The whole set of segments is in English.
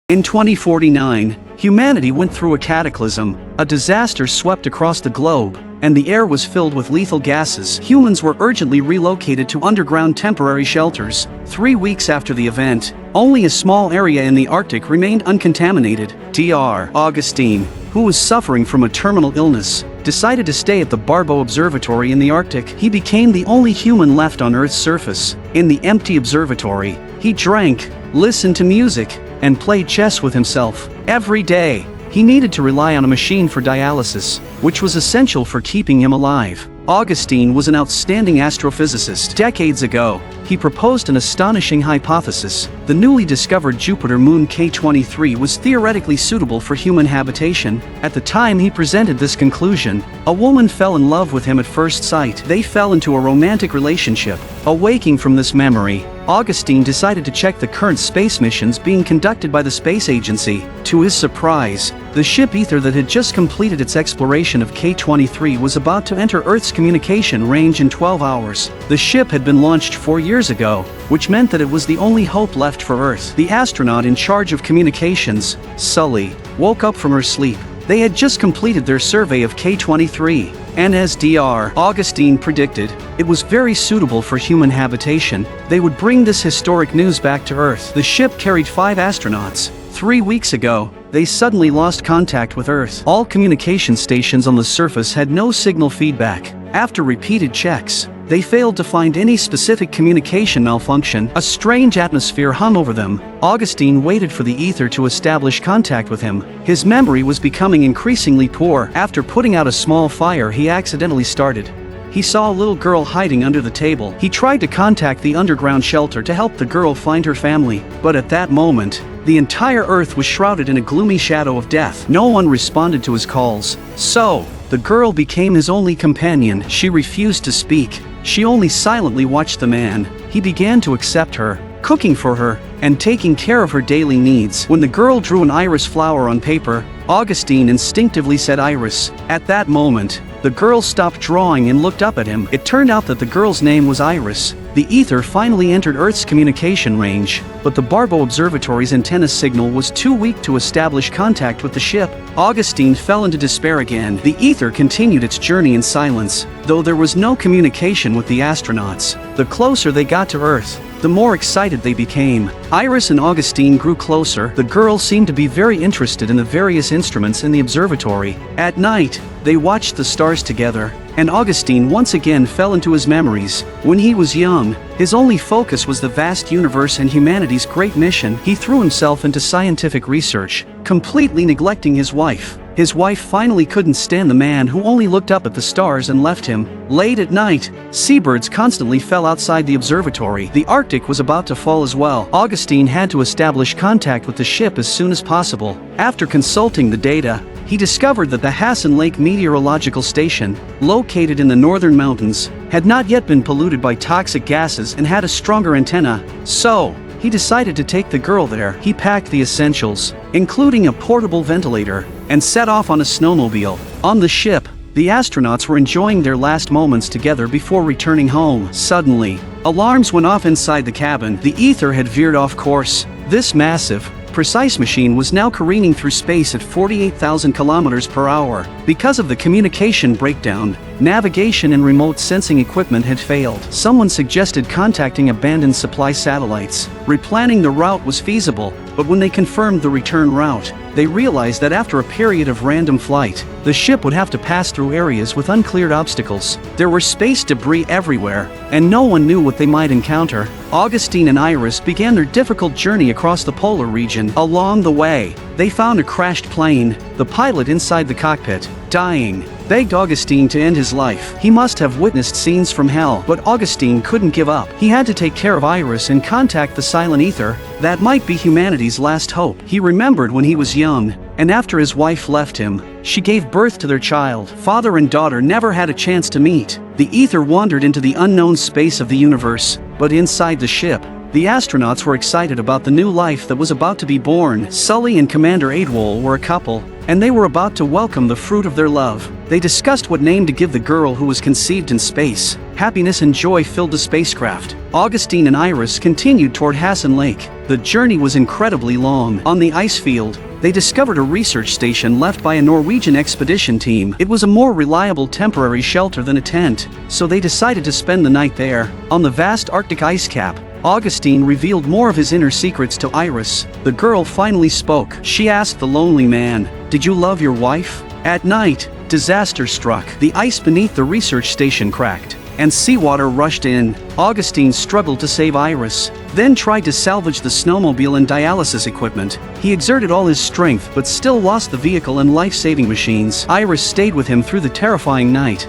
In 2049, humanity went through a cataclysm. A disaster swept across the globe, and the air was filled with lethal gases. Humans were urgently relocated to underground temporary shelters. 3 weeks after the event, only a small area in the Arctic remained uncontaminated. Dr. Augustine, who was suffering from a terminal illness, decided to stay at the Barbeau Observatory in the Arctic. He became the only human left on Earth's surface. In the empty observatory, he drank, listened to music, and played chess with himself. Every day, he needed to rely on a machine for dialysis, which was essential for keeping him alive. Augustine was an outstanding astrophysicist. Decades ago, he proposed an astonishing hypothesis. The newly discovered Jupiter moon K23 was theoretically suitable for human habitation. At the time he presented this conclusion, a woman fell in love with him at first sight. They fell into a romantic relationship. Awaking from this memory, Augustine decided to check the current space missions being conducted by the space agency. To his surprise, the ship Ether that had just completed its exploration of K23 was about to enter Earth's communication range in 12 hours. The ship had been launched 4 years ago, which meant that it was the only hope left for Earth. The astronaut in charge of communications, Sully, woke up from her sleep. They had just completed their survey of K23, and as Dr. Augustine predicted, it was very suitable for human habitation. They would bring this historic news back to Earth. The ship carried 5 astronauts. 3 weeks ago, they suddenly lost contact with Earth. All communication stations on the surface had no signal feedback. After repeated checks, they failed to find any specific communication malfunction. A strange atmosphere hung over them. Augustine waited for the Ether to establish contact with him. His memory was becoming increasingly poor. After putting out a small fire he accidentally started, he saw a little girl hiding under the table. He tried to contact the underground shelter to help the girl find her family, but at that moment, the entire Earth was shrouded in a gloomy shadow of death. No one responded to his calls. So, the girl became his only companion. She refused to speak. She only silently watched the man. He began to accept her, cooking for her, and taking care of her daily needs. When the girl drew an iris flower on paper, Augustine instinctively said Iris. At that moment, the girl stopped drawing and looked up at him. It turned out that the girl's name was Iris. The Ether finally entered Earth's communication range, but the Barbeau Observatory's antenna signal was too weak to establish contact with the ship. Augustine fell into despair again. The Ether continued its journey in silence, though there was no communication with the astronauts. The closer they got to Earth, the more excited they became. Iris and Augustine grew closer. The girl seemed to be very interested in the various instruments in the observatory. At night, they watched the stars together, and Augustine once again fell into his memories. When he was young, his only focus was the vast universe and humanity's great mission. He threw himself into scientific research, completely neglecting his wife. His wife finally couldn't stand the man who only looked up at the stars and left him. Late at night, seabirds constantly fell outside the observatory. The Arctic was about to fall as well. Augustine had to establish contact with the ship as soon as possible. After consulting the data, he discovered that the Hassan Lake Meteorological Station, located in the northern mountains, had not yet been polluted by toxic gases and had a stronger antenna. So, he decided to take the girl there. He packed the essentials, including a portable ventilator, and set off on a snowmobile. On the ship, the astronauts were enjoying their last moments together before returning home. Suddenly, alarms went off inside the cabin. The Ether had veered off course. This massive, precise machine was now careening through space at 48,000 kilometers per hour. Because of the communication breakdown, navigation and remote sensing equipment had failed. Someone suggested contacting abandoned supply satellites. Replanning the route was feasible, but when they confirmed the return route, they realized that after a period of random flight, the ship would have to pass through areas with uncleared obstacles. There were space debris everywhere, and no one knew what they might encounter. Augustine and Iris began their difficult journey across the polar region. Along the way, they found a crashed plane. The pilot inside the cockpit, dying, begged Augustine to end his life. He must have witnessed scenes from hell, but Augustine couldn't give up. He had to take care of Iris and contact the silent Ether. That might be humanity's last hope. He remembered when he was young, and after his wife left him, she gave birth to their child. Father and daughter never had a chance to meet. The Ether wandered into the unknown space of the universe, but inside the ship, the astronauts were excited about the new life that was about to be born. Sully and Commander Adewole were a couple, and they were about to welcome the fruit of their love. They discussed what name to give the girl who was conceived in space. Happiness and joy filled the spacecraft. Augustine and Iris continued toward Hassan Lake. The journey was incredibly long. On the ice field, they discovered a research station left by a Norwegian expedition team. It was a more reliable temporary shelter than a tent, so they decided to spend the night there. On the vast Arctic ice cap, Augustine revealed more of his inner secrets to Iris. The girl finally spoke. She asked the lonely man, "Did you love your wife?" At night, disaster struck. The ice beneath the research station cracked, and seawater rushed in. Augustine struggled to save Iris, then tried to salvage the snowmobile and dialysis equipment. He exerted all his strength but still lost the vehicle and life-saving machines. Iris stayed with him through the terrifying night.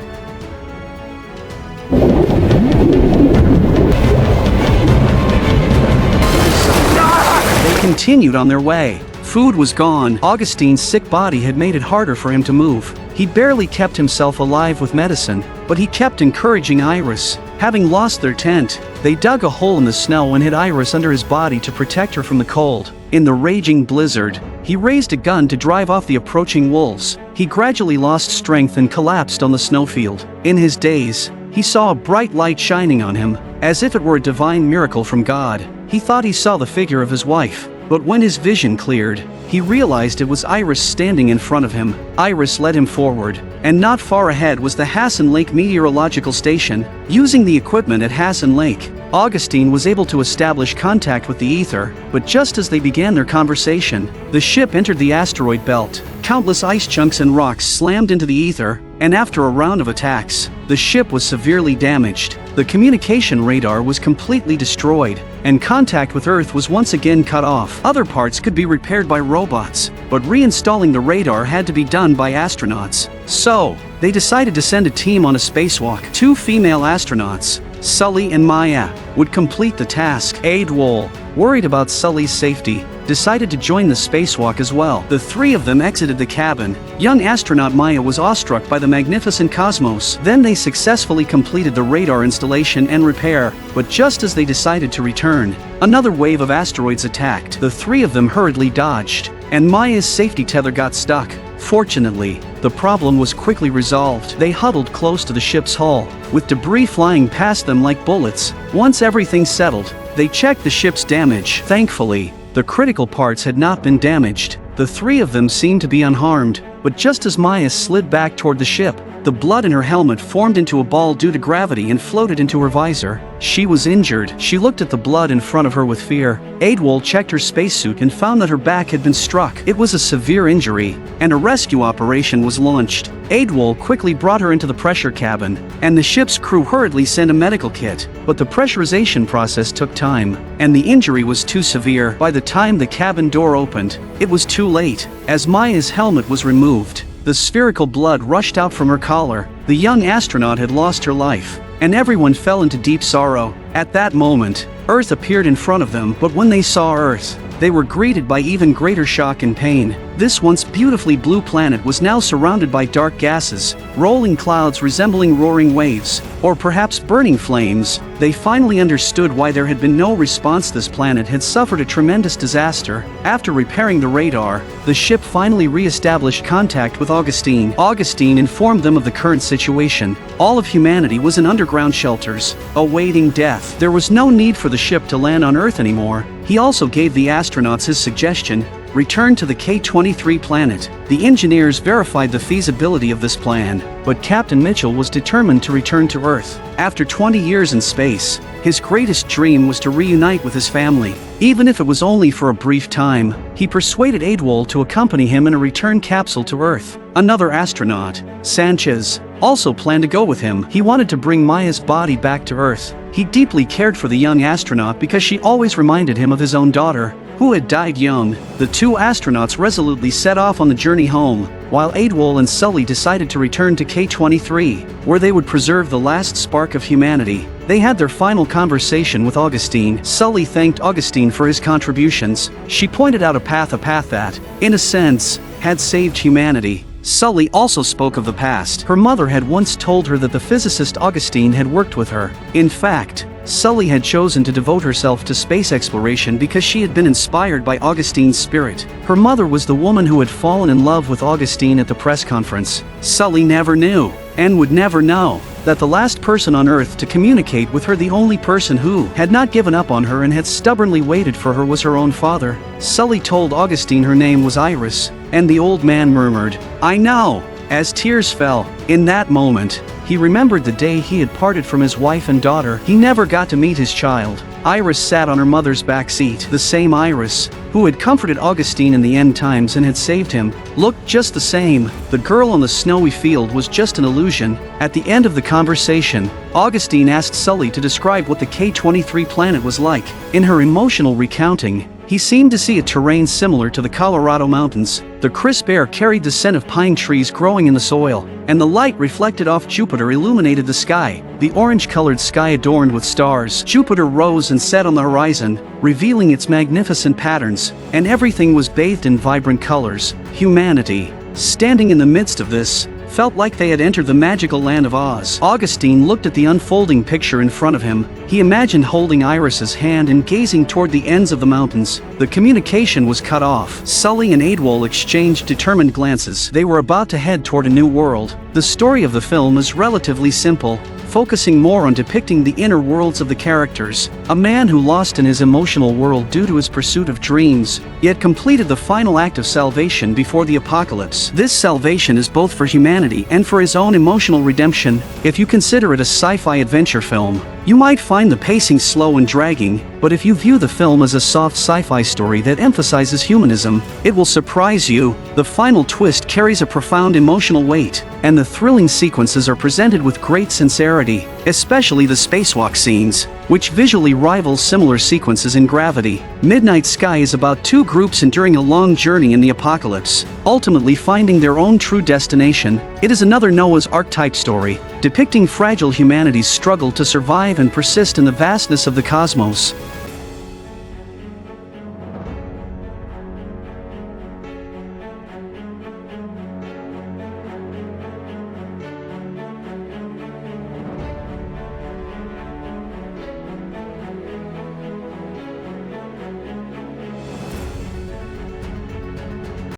They continued on their way. Food was gone. Augustine's sick body had made it harder for him to move. He barely kept himself alive with medicine, but he kept encouraging Iris. Having lost their tent, they dug a hole in the snow and hid Iris under his body to protect her from the cold. In the raging blizzard, he raised a gun to drive off the approaching wolves. He gradually lost strength and collapsed on the snowfield. In his daze, he saw a bright light shining on him, as if it were a divine miracle from God. He thought he saw the figure of his wife, but when his vision cleared, he realized it was Iris standing in front of him. Iris led him forward, and not far ahead was the Hassan Lake Meteorological Station. Using the equipment at Hassan Lake, Augustine was able to establish contact with the ether, but just as they began their conversation, the ship entered the asteroid belt. Countless ice chunks and rocks slammed into the ether, and after a round of attacks, the ship was severely damaged. The communication radar was completely destroyed, and contact with Earth was once again cut off. Other parts could be repaired by robots, but reinstalling the radar had to be done by astronauts. So, they decided to send a team on a spacewalk. 2 female astronauts, Sully and Maya, would complete the task. Adewole, worried about Sully's safety, decided to join the spacewalk as well. The 3 of them exited the cabin. Young astronaut Maya was awestruck by the magnificent cosmos. Then they successfully completed the radar installation and repair, but just as they decided to return, another wave of asteroids attacked. The 3 of them hurriedly dodged, and Maya's safety tether got stuck. Fortunately, the problem was quickly resolved. They huddled close to the ship's hull, with debris flying past them like bullets. Once everything settled, they checked the ship's damage. Thankfully, the critical parts had not been damaged. The 3 of them seemed to be unharmed, but just as Maya slid back toward the ship, the blood in her helmet formed into a ball due to gravity and floated into her visor. She was injured. She looked at the blood in front of her with fear. Adewole checked her spacesuit and found that her back had been struck. It was a severe injury, and a rescue operation was launched. Adewole quickly brought her into the pressure cabin, and the ship's crew hurriedly sent a medical kit. But the pressurization process took time, and the injury was too severe. By the time the cabin door opened, it was too late. As Maya's helmet was removed, the spherical blood rushed out from her collar. The young astronaut had lost her life, and everyone fell into deep sorrow. At that moment, Earth appeared in front of them, but when they saw Earth, they were greeted by even greater shock and pain. This once beautifully blue planet was now surrounded by dark gases, rolling clouds resembling roaring waves, or perhaps burning flames. They finally understood why there had been no response. This planet had suffered a tremendous disaster. After repairing the radar, the ship finally re-established contact with Augustine. Augustine informed them of the current situation. All of humanity was in underground shelters, awaiting death. There was no need for the ship to land on Earth anymore. He also gave the astronauts his suggestion: return to the K-23 planet. The engineers verified the feasibility of this plan, but Captain Mitchell was determined to return to Earth. After 20 years in space, his greatest dream was to reunite with his family. Even if it was only for a brief time, he persuaded Adewole to accompany him in a return capsule to Earth. Another astronaut, Sanchez, also planned to go with him. He wanted to bring Maya's body back to Earth. He deeply cared for the young astronaut because she always reminded him of his own daughter, who had died young. The 2 astronauts resolutely set off on the journey home, while Adewole and Sully decided to return to K-23, where they would preserve the last spark of humanity. They had their final conversation with Augustine. Sully thanked Augustine for his contributions. She pointed out a path that, in a sense, had saved humanity. Sully also spoke of the past. Her mother had once told her that the physicist Augustine had worked with her. In fact, Sully had chosen to devote herself to space exploration because she had been inspired by Augustine's spirit. Her mother was the woman who had fallen in love with Augustine at the press conference. Sully never knew, and would never know, that the last person on Earth to communicate with her, the only person who had not given up on her and had stubbornly waited for her, was her own father. Sully told Augustine her name was Iris, and the old man murmured, "I know," as tears fell. In that moment, he remembered the day he had parted from his wife and daughter. He never got to meet his child. Iris sat on her mother's back seat. The same Iris, who had comforted Augustine in the end times and had saved him, looked just the same. The girl on the snowy field was just an illusion. At the end of the conversation, Augustine asked Sully to describe what the K-23 planet was like. In her emotional recounting, he seemed to see a terrain similar to the Colorado mountains. The crisp air carried the scent of pine trees growing in the soil, and the light reflected off Jupiter illuminated the sky, the orange-colored sky adorned with stars. Jupiter rose and set on the horizon, revealing its magnificent patterns, and everything was bathed in vibrant colors. Humanity, standing in the midst of this, felt like they had entered the magical land of Oz. Augustine looked at the unfolding picture in front of him. He imagined holding Iris's hand and gazing toward the ends of the mountains. The communication was cut off. Sully and Adewale exchanged determined glances. They were about to head toward a new world. The story of the film is relatively simple, focusing more on depicting the inner worlds of the characters. A man who lost in his emotional world due to his pursuit of dreams, yet completed the final act of salvation before the apocalypse. This salvation is both for humanity and for his own emotional redemption. If you consider it a sci-fi adventure film, you might find the pacing slow and dragging, but if you view the film as a soft sci-fi story that emphasizes humanism, it will surprise you. The final twist carries a profound emotional weight, and the thrilling sequences are presented with great sincerity, especially the spacewalk scenes, which visually rival similar sequences in Gravity. Midnight Sky is about two groups enduring a long journey in the apocalypse, ultimately finding their own true destination. It is another Noah's Ark-type story, depicting fragile humanity's struggle to survive and persist in the vastness of the cosmos.